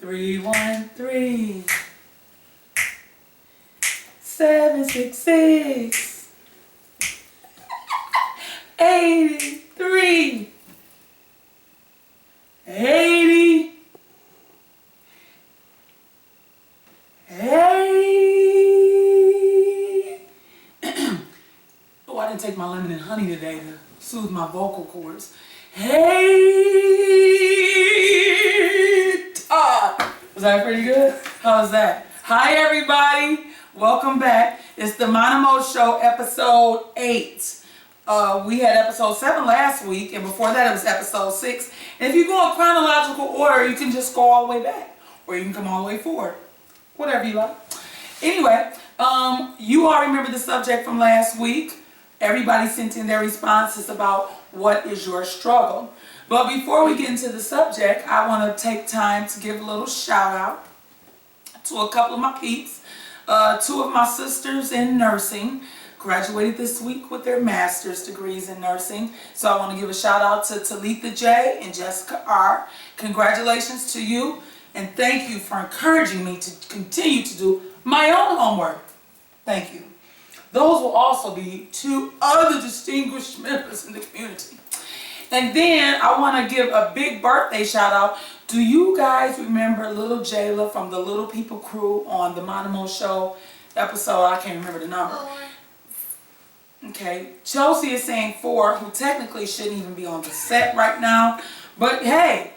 313 766 83 80 80. Oh, I didn't take my lemon and honey today to soothe my vocal cords. Hey, was that pretty good? How was that? Hi, everybody. Welcome back. It's the Monomo Show, episode 8. We had episode 7 last week, and before that it was episode 6. And if you go in chronological order, you can just go all the way back, or you can come all the way forward. Whatever you like. Anyway, you all remember the subject from last week. Everybody sent in their responses about what is your struggle. But before we get into the subject, I want to take time to give a little shout out to a couple of my peeps. 2 of my sisters in nursing graduated this week with their master's degrees in nursing. So I want to give a shout out to Talitha J and Jessica R. Congratulations to you, and thank you for encouraging me to continue to do my own homework. Thank you. Those will also be 2 other distinguished members in the community. And then I want to give a big birthday shout out. Do you guys remember little Jayla from the Little People crew on the Monomo Show episode? I can't remember the number. Okay, Chelsea is saying 4, who technically shouldn't even be on the set right now. But hey,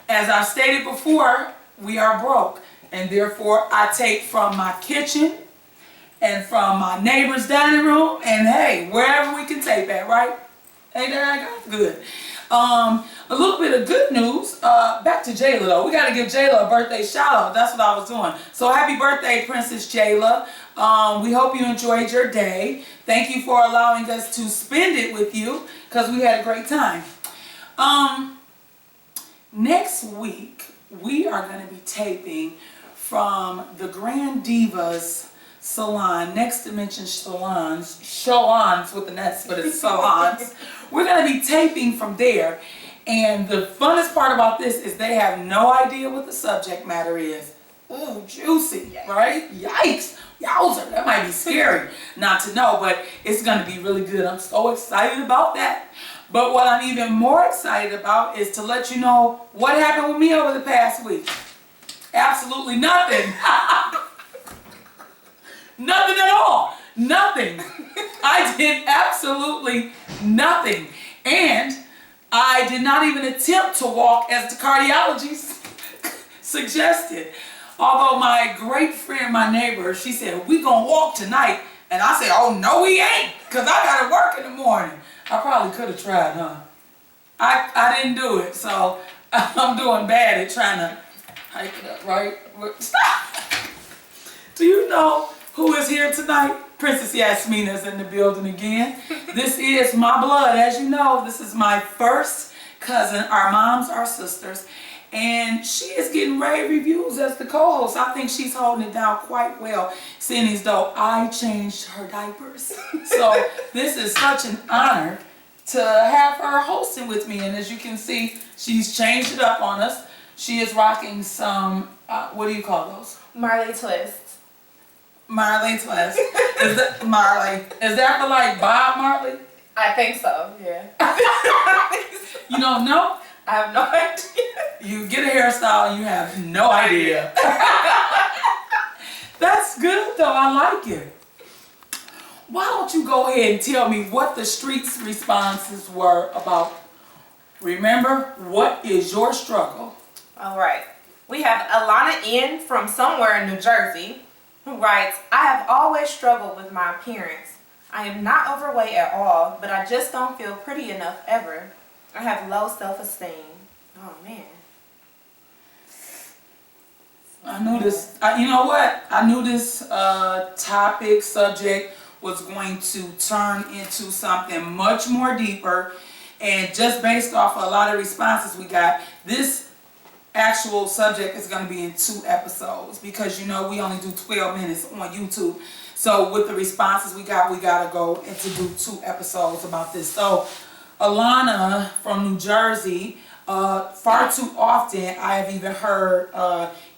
as I stated before, we are broke. And therefore, I take from my kitchen and from my neighbor's dining room, and hey, wherever we can take that, right? Ain't that good? A little bit of good news. Back to Jayla though. We gotta give Jayla a birthday shout out. That's what I was doing. So happy birthday, Princess Jayla. We hope you enjoyed your day. Thank you for allowing us to spend it with you, because we had a great time. Next week, we are going to be taping from the Grand Divas Salon, Next Dimension Salons with an S, but it's salons. We're going to be taping from there. And the funnest part about this is they have no idea what the subject matter is. Ooh, juicy, right? Yikes. Yowzer, that might be scary not to know, but it's going to be really good. I'm so excited about that. But what I'm even more excited about is to let you know what happened with me over the past week. Absolutely nothing. Nothing at all. Nothing. I did absolutely nothing. And I did not even attempt to walk as the cardiology suggested. Although my great friend, my neighbor, she said, we gonna walk tonight. And I said, oh, no, we ain't, because I gotta work in the morning. I probably could have tried, huh? I didn't do it, so I'm doing bad at trying to hike it up, right? Stop! Do you know who is here tonight? Princess Yasmina is in the building again. This is my blood. As you know, this is my first cousin. Our moms are sisters. And she is getting rave reviews as the co-host. I think she's holding it down quite well, seeing as though I changed her diapers. So this is such an honor to have her hosting with me. And as you can see, she's changed it up on us. She is rocking some, what do you call those? Marley Twist. Marley Twist. Is that Marley? Is that for like Bob Marley? I think so, yeah. You don't know? I have no idea. You get a hairstyle and you have no idea. That's good though, I like it. Why don't you go ahead and tell me what the streets responses were about? Remember, what is your struggle? All right. We have Alana N from somewhere in New Jersey who writes, I have always struggled with my appearance. I am not overweight at all, but I just don't feel pretty enough ever. I have low self-esteem. Oh, man. I knew this, you know what? I knew this subject was going to turn into something much more deeper. And just based off of a lot of responses we got, this actual subject is going to be in 2 episodes. Because, you know, we only do 12 minutes on YouTube. So with the responses we got to go and to do 2 episodes about this. So Alana from New Jersey Far too often, I have even heard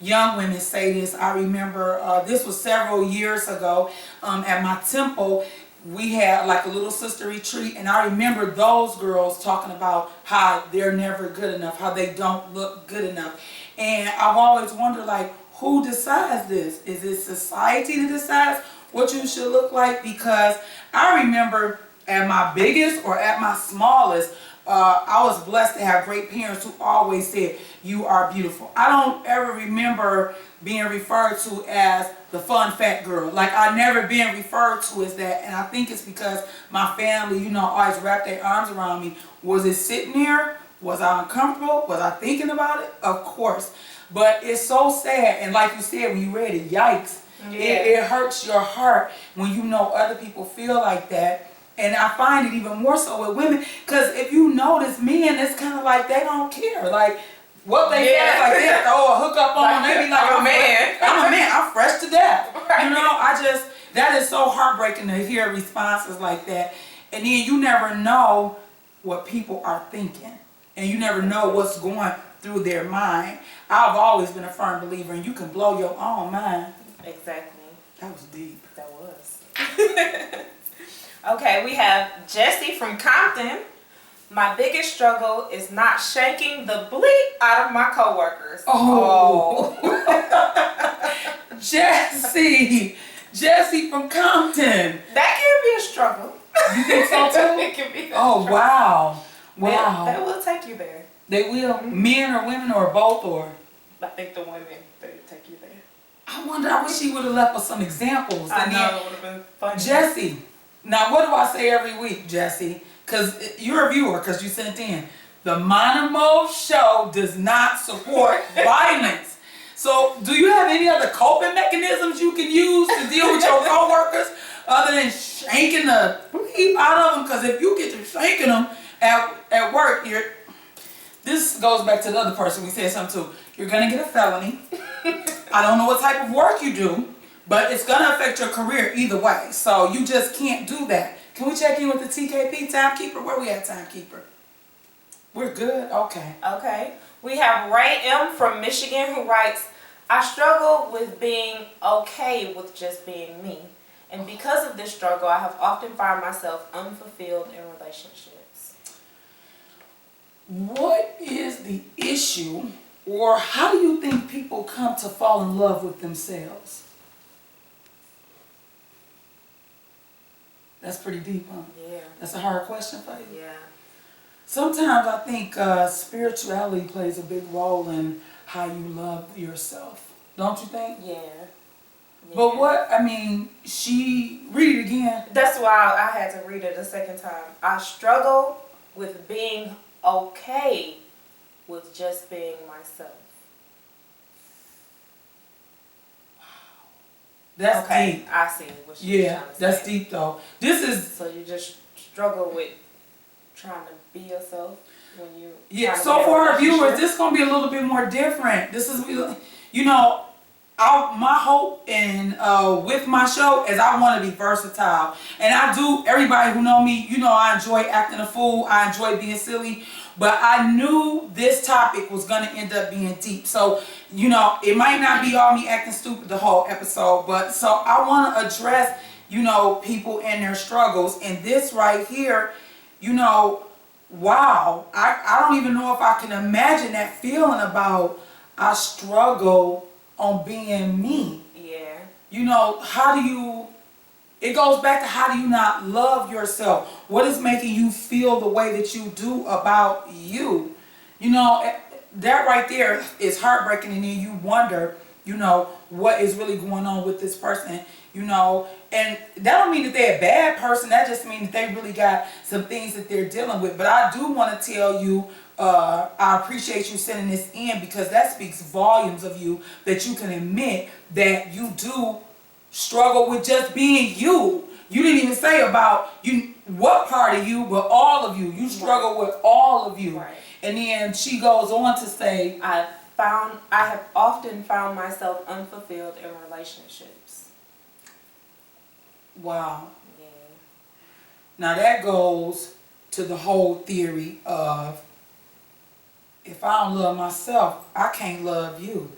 young women say this. I remember this was several years ago at my temple. We had like a little sister retreat, and I remember those girls talking about how they're never good enough, how they don't look good enough. And I've always wondered, like, who decides this? Is it society that decides what you should look like? Because I remember at my biggest or at my smallest, I was blessed to have great parents who always said, you are beautiful. I don't ever remember being referred to as the fun fat girl. Like, I never been referred to as that. And I think it's because my family, you know, always wrapped their arms around me. Was it sitting there? Was I uncomfortable? Was I thinking about it? Of course. But it's so sad. And like you said, when you read it, yikes. Yeah. It hurts your heart when you know other people feel like that. And I find it even more so with women, because if you notice, men, it's kind of like they don't care. Like, what they say is like they throw a hook up on them. They be like, I'm a man. I'm a man. I'm fresh to death. Right. You know, that is so heartbreaking to hear responses like that. And then you never know what people are thinking. And you never know what's going through their mind. I've always been a firm believer, and you can blow your own mind. Exactly. That was deep. That was. Okay, we have Jessie from Compton. My biggest struggle is not shanking the bleep out of my coworkers. Oh. Jessie from Compton. That can be a struggle. You think so too? It can be a Oh, struggle. wow. Wow. That will take you there. They will? Men or women or both or? I think the women, they take you there. I wish she would have left us some examples. I And know, then, it would have been funny. Jessie, now what do I say every week, Jessie? Because you're a viewer, because you sent in. The Monimo Show does not support violence. So, do you have any other coping mechanisms you can use to deal with your coworkers other than shanking the bleep out of them? Because if you get to shanking them at work, this goes back to the other person we said something to. You're going to get a felony. I don't know what type of work you do, but it's going to affect your career either way. So you just can't do that. Can we check in with the TKP timekeeper? Where we at, timekeeper? We're good? Okay. Okay. We have Ray M. from Michigan who writes, I struggle with being okay with just being me. And because of this struggle, I have often found myself unfulfilled in relationships. What is the issue, or how do you think people come to fall in love with themselves? That's pretty deep, huh? Yeah. That's a hard question for you. Yeah. Sometimes I think spirituality plays a big role in how you love yourself. Don't you think? Yeah. But read it again. That's why I had to read it a second time. I struggle with being okay with just being myself. That's okay, deep. I see what she's Yeah, trying to that's say. deep though. This is So you just struggle with trying to be yourself when you. yeah. trying to So be in a for our viewers, relationship? this is gonna be a little bit more different. This is you know. My hope and with my show is I want to be versatile, and I do. Everybody who know me, you know I enjoy acting a fool. I enjoy being silly, but I knew this topic was gonna end up being deep. So you know it might not be all me acting stupid the whole episode, but so I want to address people and their struggles. And this right here, wow, I don't even know if I can imagine that feeling about I struggle on being me. Yeah. It goes back to how do you not love yourself? What is making you feel the way that you do about you? That right there is heartbreaking, and then you wonder, what is really going on with this person, and that don't mean that they're a bad person. That just means that they really got some things that they're dealing with. But I do want to tell you, I appreciate you sending this in, because that speaks volumes of you, that you can admit that you do struggle with just being you. You didn't even say about you what part of you, but all of you. You struggle with all of you. Right. And then she goes on to say, I have often found myself unfulfilled in relationships. wow. Yeah. Now that goes to the whole theory of if I don't love myself, I can't love you.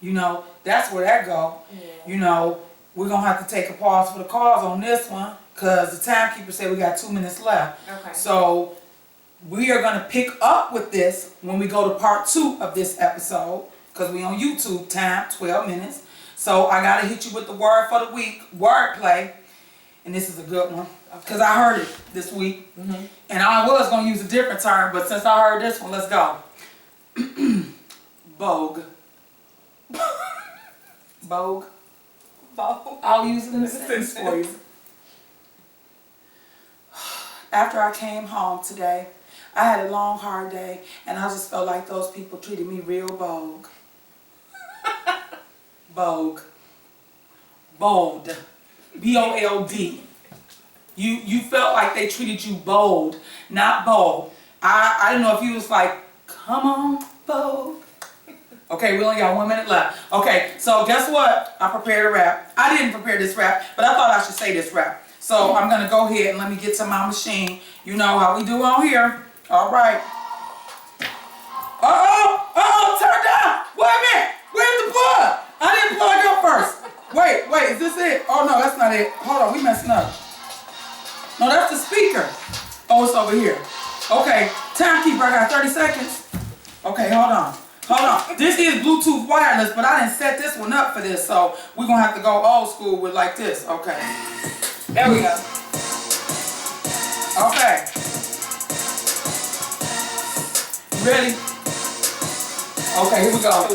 You know, that's where that go. Yeah. You know, we're going to have to take a pause for the cause on this one because the timekeeper said we got 2 minutes left. Okay. So we are going to pick up with this when we go to part 2 of this episode because we on YouTube time, 12 minutes. So I got to hit you with the word for the week, wordplay. And this is a good one because I heard it this week. And I was going to use a different term, but since I heard this one, let's go. Vogue. Vogue. Vogue. I'll use it in a sentence for you. After I came home today, I had a long, hard day, and I just felt like those people treated me real bold. Bold. Bold. B-O-L-D. You felt like they treated you bold, not bold. I didn't know if you was like, come on, bold. Okay, we only got 1 minute left. Okay, so guess what? I prepared a rap. I didn't prepare this rap, but I thought I should say this rap. So I'm gonna go ahead and let me get to my machine. You know how we do on here. All right. Turn down. Wait a minute. Where's the plug? I didn't plug up first. Wait, is this it? Oh no, that's not it. Hold on, we messing up. No, that's the speaker. Oh, it's over here. Okay, timekeeper, I got 30 seconds. Okay, hold on. This is Bluetooth wireless, but I didn't set this one up for this, so we're gonna have to go old school with like this. Okay. There we go. Okay. Ready? Okay, here we go.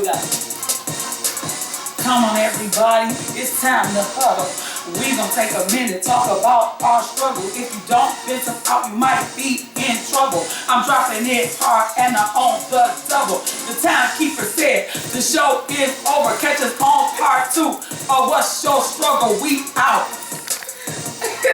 Come on, everybody, it's time to huddle. We gonna take a minute, talk about our struggle. If you don't fit them out, you might be in trouble. I'm dropping it hard and I'm on the double. The timekeeper said the show is over. Catch us on part 2 of What's Your Struggle. We out.